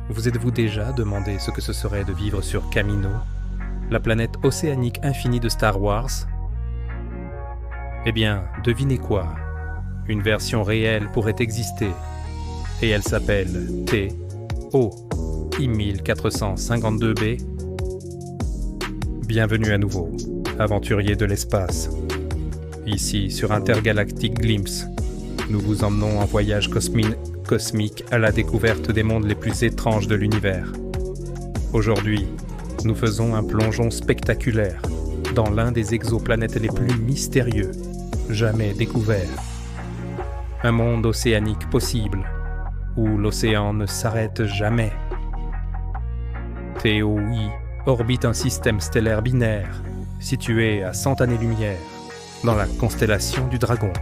Vous êtes-vous déjà demandé ce que ce serait de vivre sur Kamino, la planète océanique infinie de Star Wars? Eh bien, devinez quoi? Une version réelle pourrait exister, et elle s'appelle TOI 1452b. Bienvenue à nouveau, aventuriers de l'espace. Ici, sur Intergalactic Glimpse, nous vous emmenons en voyage cosmique à la découverte des mondes les plus étranges de l'univers. Aujourd'hui, nous faisons un plongeon spectaculaire dans l'un des exoplanètes les plus mystérieux jamais découverts. Un monde océanique possible, où l'océan ne s'arrête jamais. TOI orbite un système stellaire binaire, situé à 100 années-lumière, dans la constellation du Dragon.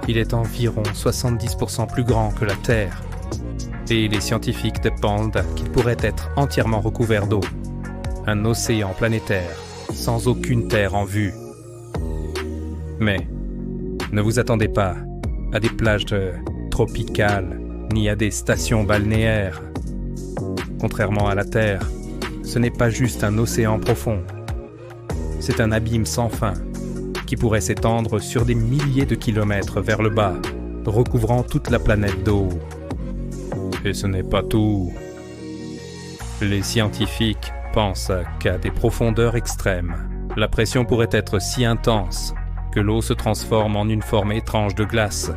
Il est environ 70% plus grand que la Terre, et les scientifiques dépendent qu'il pourrait être entièrement recouvert d'eau. Un océan planétaire, sans aucune terre en vue. Mais ne vous attendez pas à des plages tropicales, ni à des stations balnéaires. Contrairement à la Terre, ce n'est pas juste un océan profond. C'est un abîme sans fin, qui pourrait s'étendre sur des milliers de kilomètres vers le bas, recouvrant toute la planète d'eau. Et ce n'est pas tout. Les scientifiques pensent qu'à des profondeurs extrêmes, la pression pourrait être si intense que l'eau se transforme en une forme étrange de glace.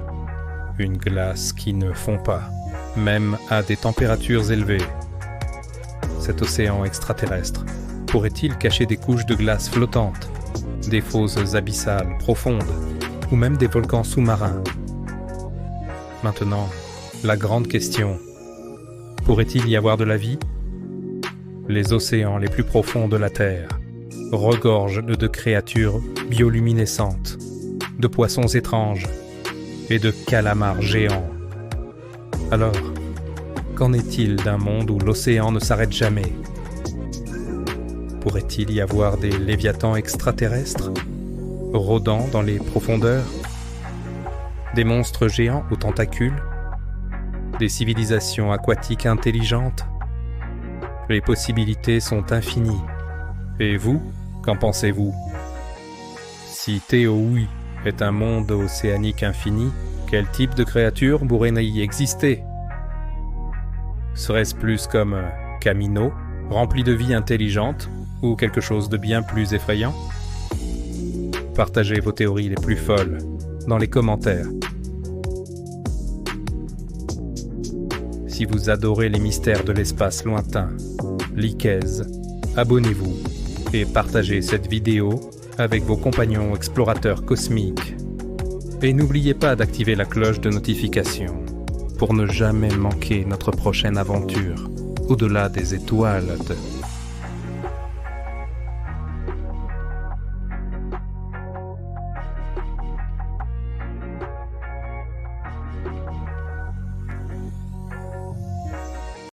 Une glace qui ne fond pas, même à des températures élevées. Cet océan extraterrestre pourrait-il cacher des couches de glace flottantes, des fosses abyssales profondes, ou même des volcans sous-marins? Maintenant, la grande question: pourrait-il y avoir de la vie? Les océans les plus profonds de la Terre regorgent de créatures bioluminescentes, de poissons étranges et de calamars géants. Alors, qu'en est-il d'un monde où l'océan ne s'arrête jamais? Pourrait-il y avoir des léviathans extraterrestres, rôdant dans les profondeurs? Des monstres géants aux tentacules? Des civilisations aquatiques intelligentes? Les possibilités sont infinies. Et vous, qu'en pensez-vous? Si TOI est un monde océanique infini, quel type de créature pourrait y exister? Serait-ce plus comme Kamino, rempli de vie intelligente, ou quelque chose de bien plus effrayant? Partagez vos théories les plus folles dans les commentaires. Si vous adorez les mystères de l'espace lointain, likez, abonnez-vous et partagez cette vidéo avec vos compagnons explorateurs cosmiques. Et n'oubliez pas d'activer la cloche de notification pour ne jamais manquer notre prochaine aventure au-delà des étoiles de